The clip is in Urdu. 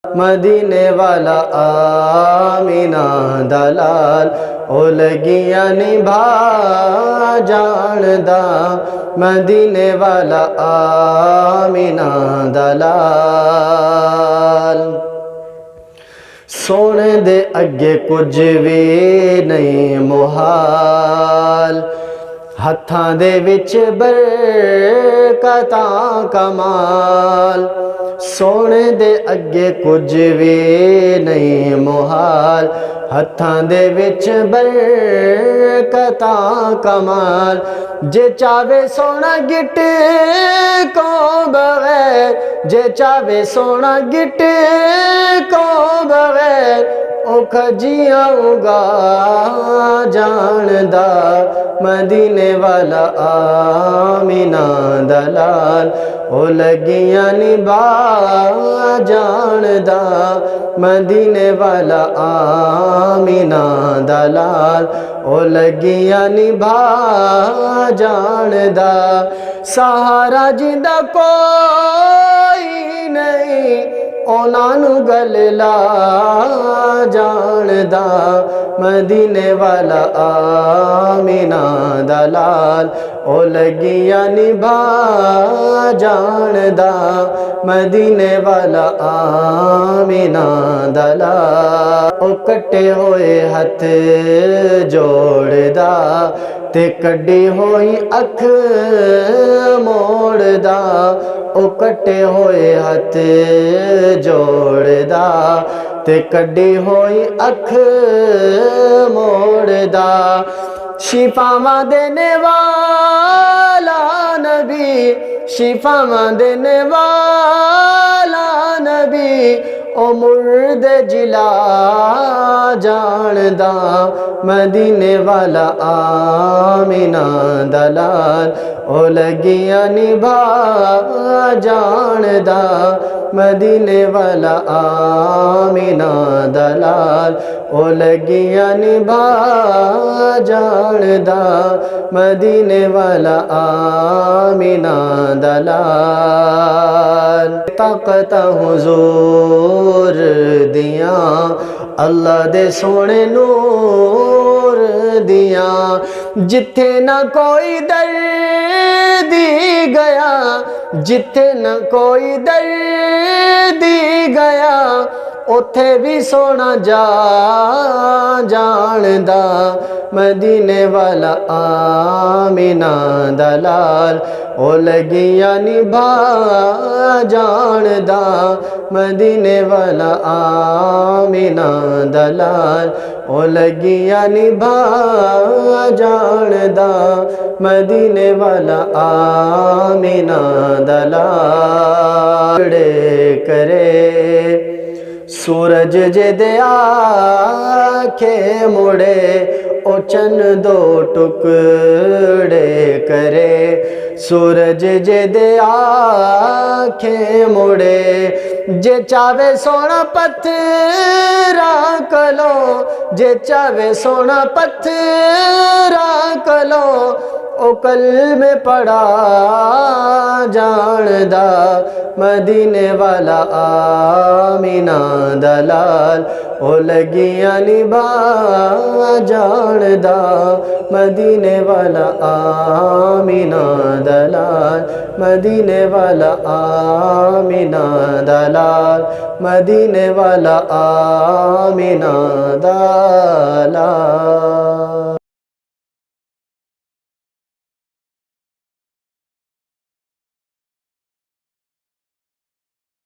مدینے والا آمینہ دلال او لگیاں نبھا جاندہ مدینے والا آمینہ دلال سونے دے اگے کچھ بھی نہیں محال ہتھاں دے وچ برکتاں کمال سونے دے اگے کچھ بھی نہیں محال ہتھاں دے وچ برکتاں کمال جے چاہے سونا گٹ کو بغیر جے چاہے سونا گٹ کو بغیر او کھجیاں اگا جاندہ مدینے والا آمینہ دلال او لگیاں نبھا جاندہ مدینے والا آمینہ دلال او لگیاں نبھا جاندہ سہارا جیندہ کوئی نہیں اونا نو گل لا جاندہ مدینے والا آمینہ دلال او لگیاں نبھا جاندہ مدینے والا آمینہ دلال او کٹے ہوئے ہتھ جوڑدہ تے کڈی ہوئی اکھ موڑدہ او کٹے ہوئے ہتھ جوڑدہ تے کڈی ہوئی اکھ موڑدہ شفاواں دینے والا نبی شفاواں دینے والا نبی او مرد جلا جاندہ مدینے والا آمینہ دلال او لگیاں نبھا جاندہ مدینے والا آمینہ دلال او لگیاں نبھا جاندہ مدینے والا آمینہ دلال طاقت حضور دیاں اللہ دے سونے نور دیاں جتھے نہ کوئی دردی گیا جتھے نہ کوئی دردی گیا اتھے بھی سونا جاندہ مدینے والا آمینہ دلال او لگیاں نبھا جاندہ مدینے والا آمینہ دلال او لگیاں نبھا جاندہ مدینے والا آمینہ دلال کرے سورج جے دے آنکھے مڑے او چند دو ٹکڑے کرے سورج جے دے آنکھیں مڑے جے چاہے سونا پتھرا کلو جے چاہے سونا پتھرا کلو او کلمے پڑھا جاندہ مدینے والا آمینہ دلال او لگیاں نبھا جاندہ مدینے والا آمینہ دلال مدینے والا آمینہ دلال مدینے والا آمینہ دلال